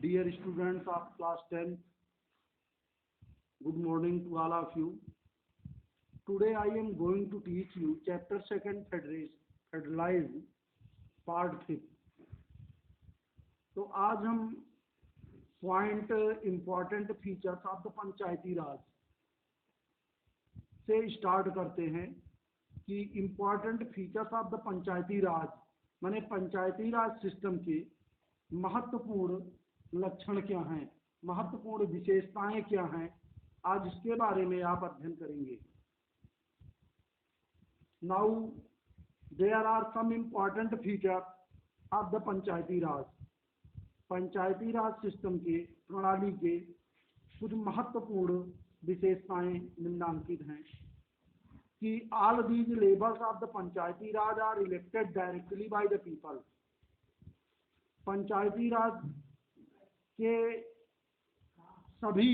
Dear students of class 10, good morning to all of you. Today I am going to teach you chapter 2nd Federalize part 5. तो आज हम point important features of the Panchayati Raj से start करते हैं कि important features of the Panchayati Raj माने Panchayati Raj system के महत्वपूर्ण लक्षण क्या हैं, महत्वपूर्ण विशेषताएं क्या हैं, आज इसके बारे में आप अध्ययन करेंगे। Now there are some important features of the Panchayati Raj. Panchayati Raj system के प्रणाली के कुछ महत्वपूर्ण विशेषताएं निम्नांकित हैं कि all these levels of the Panchayati Raj are elected directly by the people. Panchayati Raj के सभी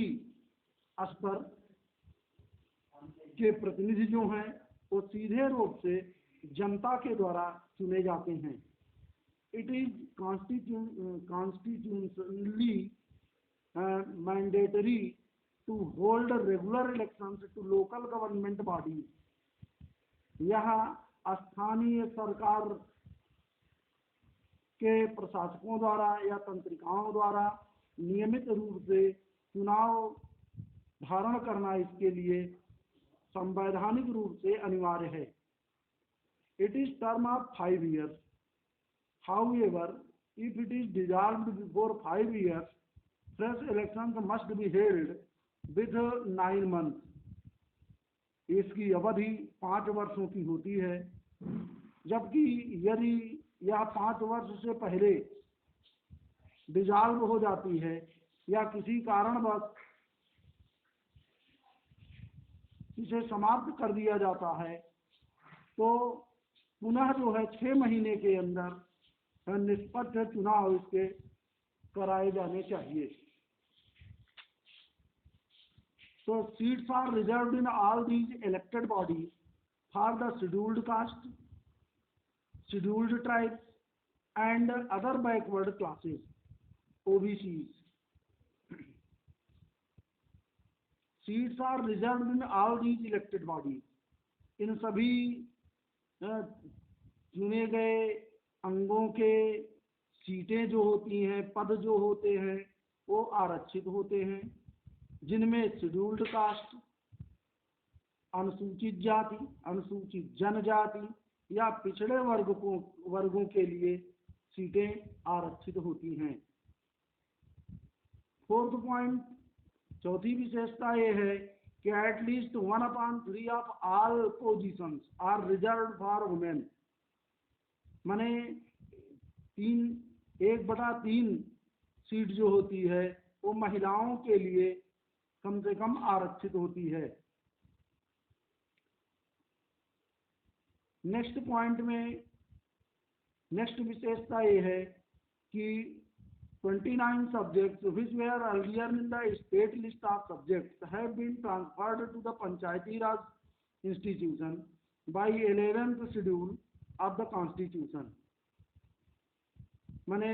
स्तर के प्रतिनिधि जो हैं वो सीधे रूप से जनता के द्वारा चुने जाते हैं। It is constitutionally mandatory to hold regular elections to local government bodies। यह स्थानीय सरकार के प्रशासकों द्वारा या तंत्रिकाओं द्वारा नियमित रूप से चुनाव धारण करना इसके लिए संवैधानिक रूप से अनिवार्य है। It is term of 5 years। However, if it is dissolved before 5 years, fresh elections must be held with 9 months। इसकी अवधि 5 वर्षों की होती है, जबकि यदि यह 5 वर्ष से पहले डिजॉल्व हो जाती है या किसी कारणवश इसे समाप्त कर दिया जाता है तो पुनः जो है 6 महीने के अंदर निष्पक्ष चुनाव इसके कराए जाने चाहिए। तो seats are reserved in all these elected bodies for the scheduled caste, scheduled tribes and other backward classes OBCs। Seats are reserved in all these elected bodies. इन सभी चुने गए अंगों के सीटें जो होती हैं, पद जो होते हैं वो आरक्षित होते हैं, जिनमें शेड्यूल्ड कास्ट, अनुसूचित जाति, अनुसूचित जनजाति या पिछड़े वर्गों के लिए सीटें आरक्षित होती हैं। फोर्थ पॉइंट, चौथी विशेषता ये है कि at least 1/3 of all positions are reserved for women. माने 1/3 सीट जो होती है वो महिलाओं के लिए कम से कम आरक्षित होती है। नेक्स्ट पॉइंट में नेक्स्ट विशेषता ये है कि 29 subjects which were earlier in the state list of subjects have been transferred to the Panchayati Raj institution by 11th schedule of the constitution। माने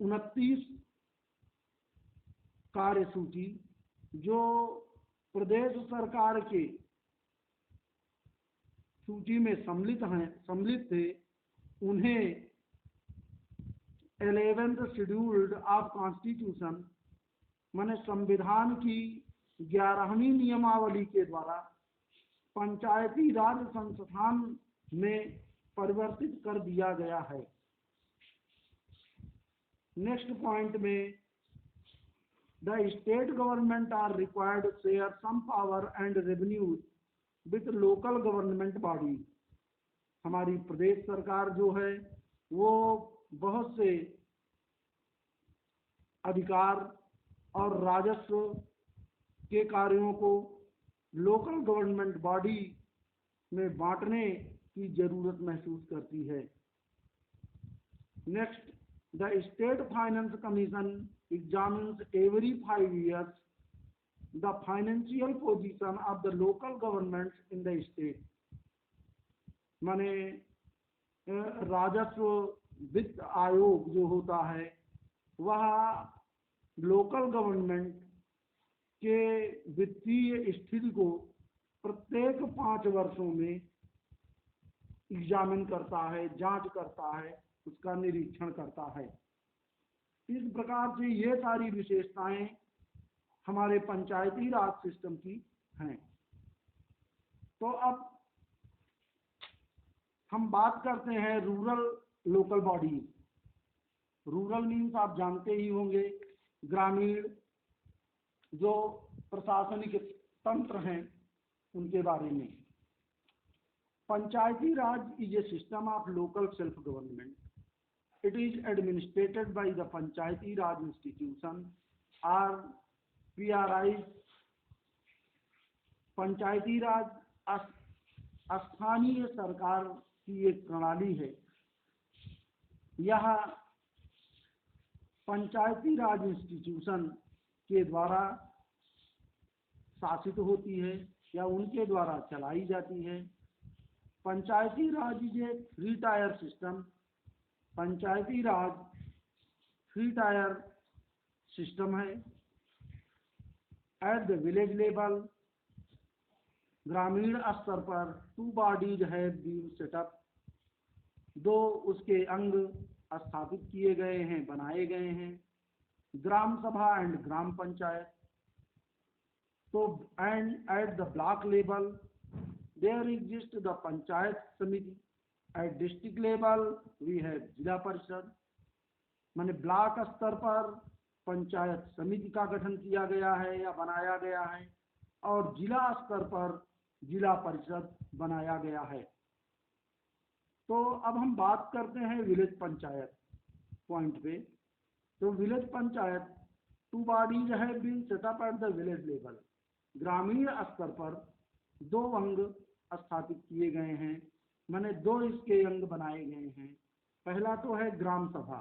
29 कार्यसूची जो प्रदेश सरकार के सूची में सम्मिलित थे उन्हें 11th शेड्यूल्ड ऑफ कॉन्स्टिट्यूशन माने संविधान की 11वीं नियमावली के द्वारा पंचायती राज संस्थान में परिवर्तित कर दिया गया है। नेक्स्ट पॉइंट में the state government are required to share some power and revenue with local government body. हमारी प्रदेश सरकार जो है वो बहुत से अधिकार और राजस्व के कार्यों को लोकल गवर्नमेंट बॉडी में बांटने की जरूरत महसूस करती है। Next, the state finance commission examines every 5 years the financial position of the local governments in the state. माने राजस्व वित्त आयोग जो होता है वह लोकल गवर्नमेंट के वित्तीय स्थिति को प्रत्येक 5 वर्षों में एग्जामिन करता है, जांच करता है, उसका निरीक्षण करता है। इस प्रकार से ये सारी विशेषताएं हमारे पंचायती राज सिस्टम की हैं। तो अब हम बात करते हैं rural local bodies. Rural means आप जानते ही होंगे, ग्रामीण जो प्रशासनिक तंत्र हैं उनके बारे में। Panchayati Raj is a system of local self government. It is administered by the Panchayati Raj institution or PRIs. पंचायती राज स्थानीय सरकार की एक प्रणाली है। यह पंचायती राज इंस्टीट्यूशन के द्वारा शासित होती है या उनके द्वारा चलाई जाती है। Panchayati Raj is a 3 tier system. Panchayati Raj 3 tier system है। एट द विलेज लेवल, ग्रामीण स्तर पर 2 बॉडीज हैव बीन सेटअप। 2 उसके अंग स्थापित किए गए हैं, बनाए गए हैं, ग्राम सभा एंड ग्राम पंचायत। तो and at the block level there exist the panchayat samiti. At district level we have zila parishad. माने ब्लॉक स्तर पर पंचायत समिति का गठन किया गया है या बनाया गया है, और जिला स्तर पर जिला परिषद बनाया गया है। तो अब हम बात करते हैं विलेज पंचायत पॉइंट पे। तो village panchayat 2 bodies have been set up at the village level. ग्रामीण स्तर पर 2 अंग स्थापित किए गए हैं, माने 2 इसके अंग बनाए गए हैं। पहला तो है ग्राम सभा।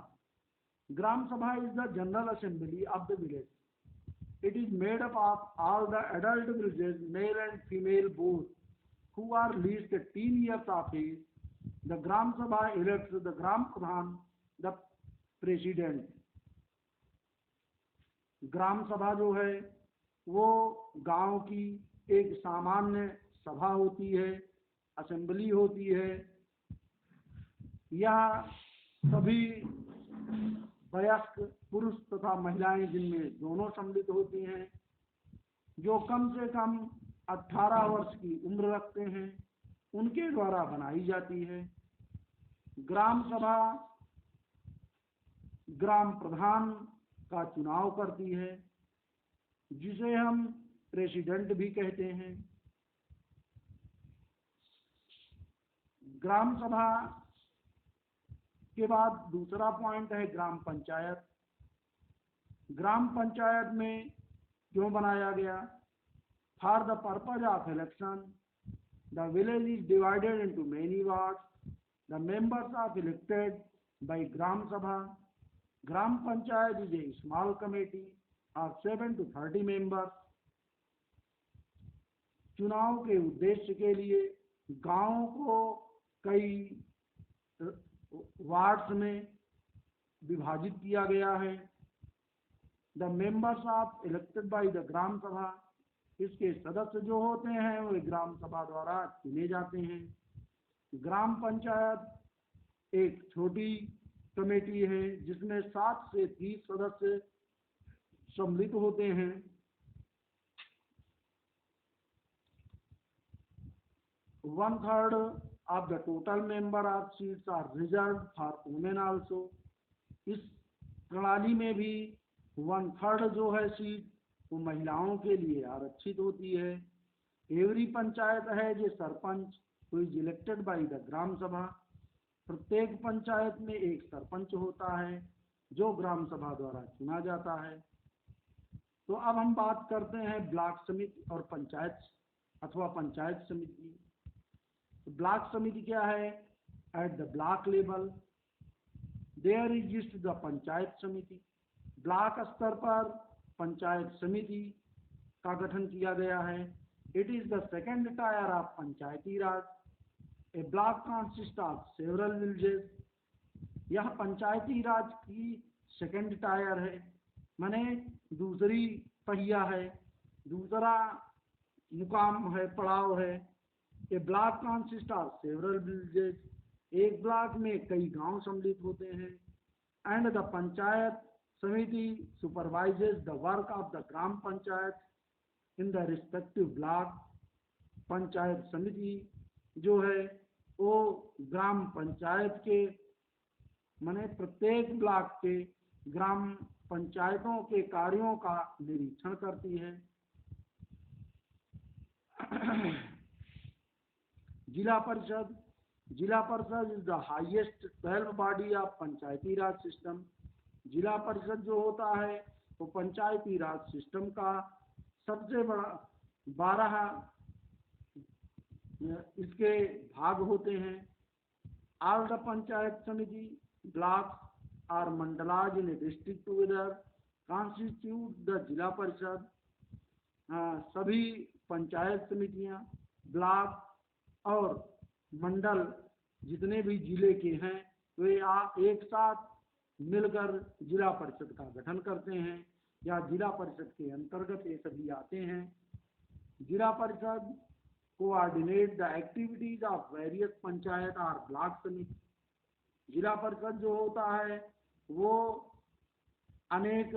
ग्राम सभा is the general assembly of the village. It is made up of all the adult villages, male and female both, who are least 10 years of age. The Gram Sabha elects the Gram Pradhan, the president. ग्राम सभा जो है वो गांव की एक सामान्य सभा होती है, असेंबली होती है। यह सभी वयस्क पुरुष तथा महिलाएं, जिनमें दोनों सम्मिलित होती हैं, जो कम से कम 18 वर्ष की उम्र रखते हैं, उनके द्वारा बनाई जाती है। ग्राम सभा ग्राम प्रधान का चुनाव करती है, जिसे हम प्रेसिडेंट भी कहते हैं। ग्राम सभा के बाद दूसरा पॉइंट है ग्राम पंचायत। ग्राम पंचायत में क्यों बनाया गया? For the purpose of election, the village is divided into many wards. The members are elected by Gram Sabha. Gram Panchayat is a small committee of 7 to 30 members. चुनाव के उद्देश्य के लिए गांवों को कई वार्ड्स में विभाजित किया गया है। The members are elected by the Gram Sabha. इसके सदस्य जो होते हैं वे ग्राम सभा द्वारा चुने जाते हैं। ग्राम पंचायत एक छोटी कमेटी है जिसमें 7 से 30 सदस्य सम्मिलित होते हैं। One third of the total member of seats are reserved for women also. इस प्रणाली में भी 1/3 जो है सीट वो महिलाओं के लिए आरक्षित होती है। एवरी पंचायत है जो sarpanch who is elected by the gram sabha. प्रत्येक पंचायत में एक सरपंच होता है जो ग्राम सभा द्वारा चुना जाता है। तो अब हम बात करते हैं ब्लॉक समिति और पंचायत अथवा पंचायत समिति। तो ब्लॉक समिति क्या है? At the block level there exist the panchayat samiti. Block स्तर पर पंचायत समिति का गठन किया गया है। It is the second tyre of Panchayati Raj. A block consist of several villages. यह पंचायती राज की सेकंड टायर है, माने दूसरी पहिया है, दूसरा मुकाम है, पड़ाव है। A block consist of several villages, एक ब्लॉक में कई गांव सम्मिलित होते हैं। एंड द पंचायत समिति supervises the work of the gram panchayat in the respective block. Panchayat समिति जो है वो ग्राम पंचायत के माने प्रत्येक ब्लॉक के ग्राम पंचायतों के कार्यों का निरीक्षण करती है। जिला परिषद, जिला परिषद is the highest 12 body of Panchayati Raj system. जिला परिषद जो होता है वो पंचायती राज सिस्टम का सबसे बड़ा 12 इसके भाग होते हैं। ऑल द पंचायत समिति ब्लॉक्स और मंडलाज इन डिस्ट्रिक्ट टुगेदर कॉन्स्टिट्यूट द जिला परिषद। सभी पंचायत समितियां, ब्लॉक और मंडल जितने भी जिले के हैं वे एक साथ मिलकर जिला परिषद का गठन करते हैं या जिला परिषद के अंतर्गत ये सभी आते हैं। जिला परिषद coordinate the activities of various panchayat और ब्लॉक समिति। जिला परिषद जो होता है वो अनेक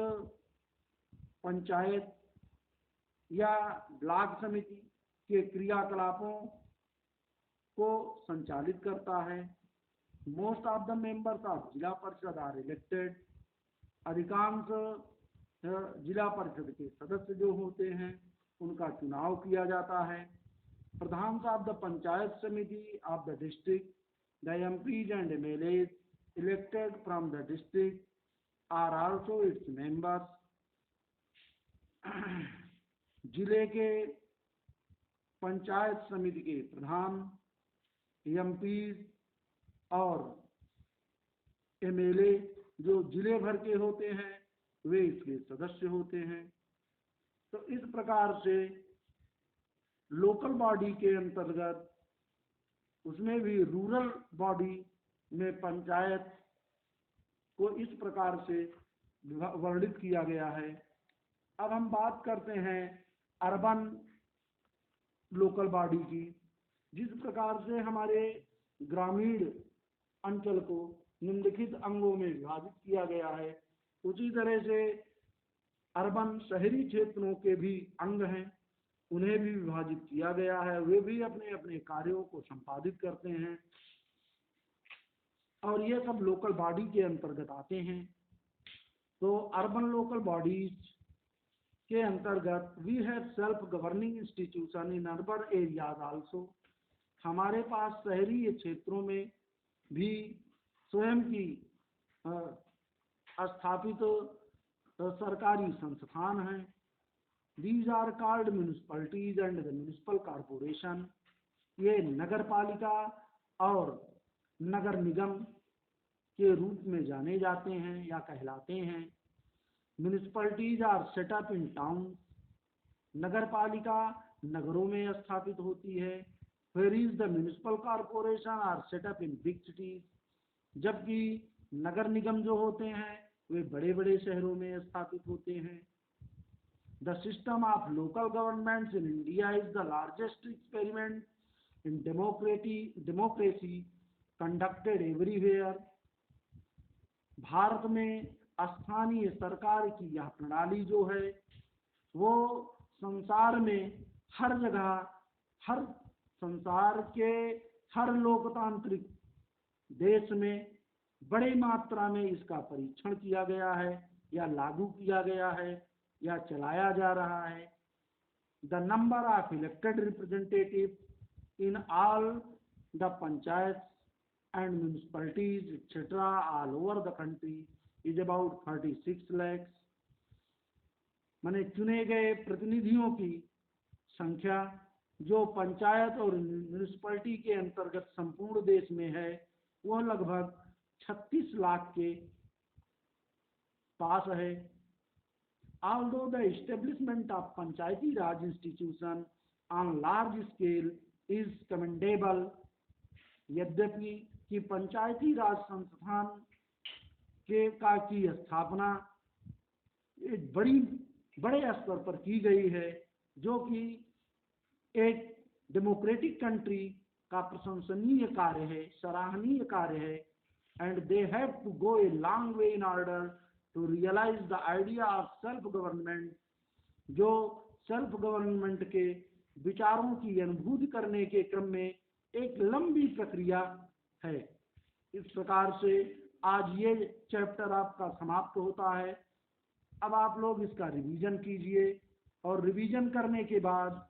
पंचायत या ब्लॉक समिति के क्रियाकलापों को संचालित करता है। Most of the members of जिला परिषद आर इलेक्टेड। अधिकांश जिला परिषद के सदस्य जो होते हैं उनका चुनाव किया जाता है। प्रधान of the panchayat samiti of the district, the MPs and MLA elected from the district are also its members. जिले के पंचायत समिति के प्रधान, एमपीज और एमएलए जो जिले भर के होते हैं वे इसके सदस्य होते हैं। तो इस प्रकार से लोकल बॉडी के अंतर्गत उसमें भी रूरल बॉडी में पंचायत को इस प्रकार से वर्णित किया गया है। अब हम बात करते हैं अर्बन लोकल बॉडी की। जिस प्रकार से हमारे ग्रामीण अंचल को निम्नलिखित अंगों में विभाजित किया गया है उसी तरह से अर्बन शहरी क्षेत्रों के भी अंग हैं, उन्हें भी विभाजित किया गया है। वे भी अपने अपने कार्यों को संपादित करते हैं और ये सब लोकल बॉडी के अंतर्गत आते हैं। तो अर्बन लोकल बॉडीज के अंतर्गत we have self governing institution in urban areas also. हमारे पास शहरी क्षेत्रों में भी स्वयं की स्थापित सरकारी संस्थान हैं। These are called municipalities and the municipal corporation. ये नगर पालिका और नगर निगम के रूप में जाने जाते हैं या कहलाते हैं। Municipalities are set up in town. नगर पालिका नगरों में स्थापित होती है। whereas the municipal corporation are set up in big cities, जबकि नगर निगम जो होते हैं वे बड़े बड़े शहरों में स्थापित होते हैं। The system of local governments in India is the largest experiment in democracy conducted everywhere. Bharat में स्थानीय सरकार की यह प्रणाली जो है वो संसार में हर जगह, हर संसार के हर लोकतांत्रिक देश में बड़ी मात्रा में इसका परीक्षण किया गया है या लागू किया गया है या चलाया जा रहा है। The number of elected representative in all the panchayat and municipalities etcetera all over the country is about 36 lakhs। माने चुने गए प्रतिनिधियों की संख्या जो पंचायत और म्यूनिसिपैलिटी के अंतर्गत संपूर्ण देश में है वह लगभग 36 लाख के पास है। Although the establishment of Panchayati Raj institution on large scale is commendable, यद्यपि कि पंचायती राज संस्थान की स्थापना एक बड़े स्तर पर की गई है, जो कि एक डेमोक्रेटिक कंट्री का प्रशंसनीय कार्य है, सराहनीय कार्य है। And they have to go a long way in order to realise the idea of self government, जो सेल्फ गवर्नमेंट के विचारों की अनुभूति करने के क्रम में एक लंबी प्रक्रिया है। इस प्रकार से आज ये चैप्टर आपका समाप्त होता है। अब आप लोग इसका रिवीजन कीजिए, और रिवीजन करने के बाद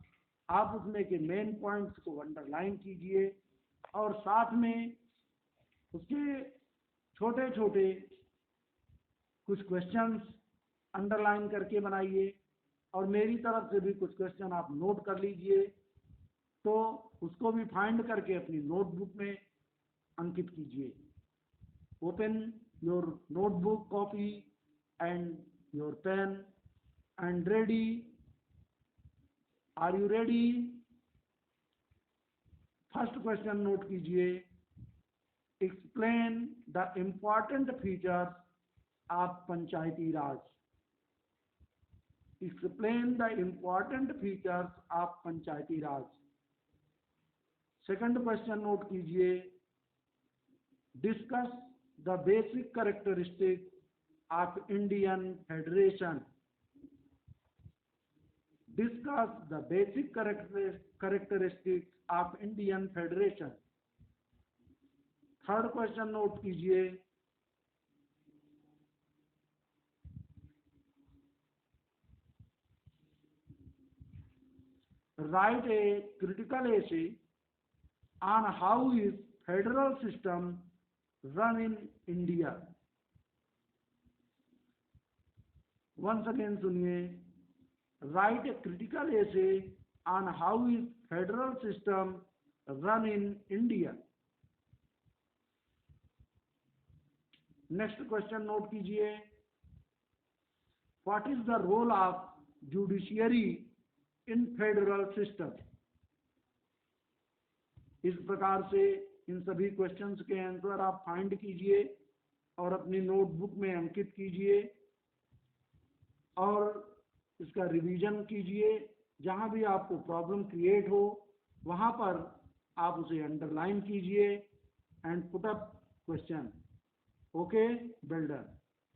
आप उसमें के मेन पॉइंट्स को अंडरलाइन कीजिए, और साथ में उसके छोटे छोटे कुछ क्वेश्चंस अंडरलाइन करके बनाइए, और मेरी तरफ से भी कुछ क्वेश्चन आप नोट कर लीजिए, तो उसको भी फाइंड करके अपनी नोटबुक में अंकित कीजिए। Open your notebook copy and your pen and ready. Are you ready? First question note कीजिए। Explain the important features of Panchayati Raj. Explain the important features of Panchayati Raj. Second question note कीजिए। Discuss the basic characteristic of Indian federation. Discuss the basic characteristics of Indian Federation. Third question note कीजिए। Write a critical essay on how is federal system run in India. Once again सुनिए। Write a critical essay on how is federal system run in India. Next question note कीजिए। What is the role of judiciary in federal system? इस प्रकार से इन सभी questions के answer आप find कीजिए और अपनी नोटबुक में अंकित कीजिए, और इसका रिवीजन कीजिए। जहां भी आपको प्रॉब्लम क्रिएट हो वहां पर आप उसे अंडरलाइन कीजिए and put up question. Okay, well done.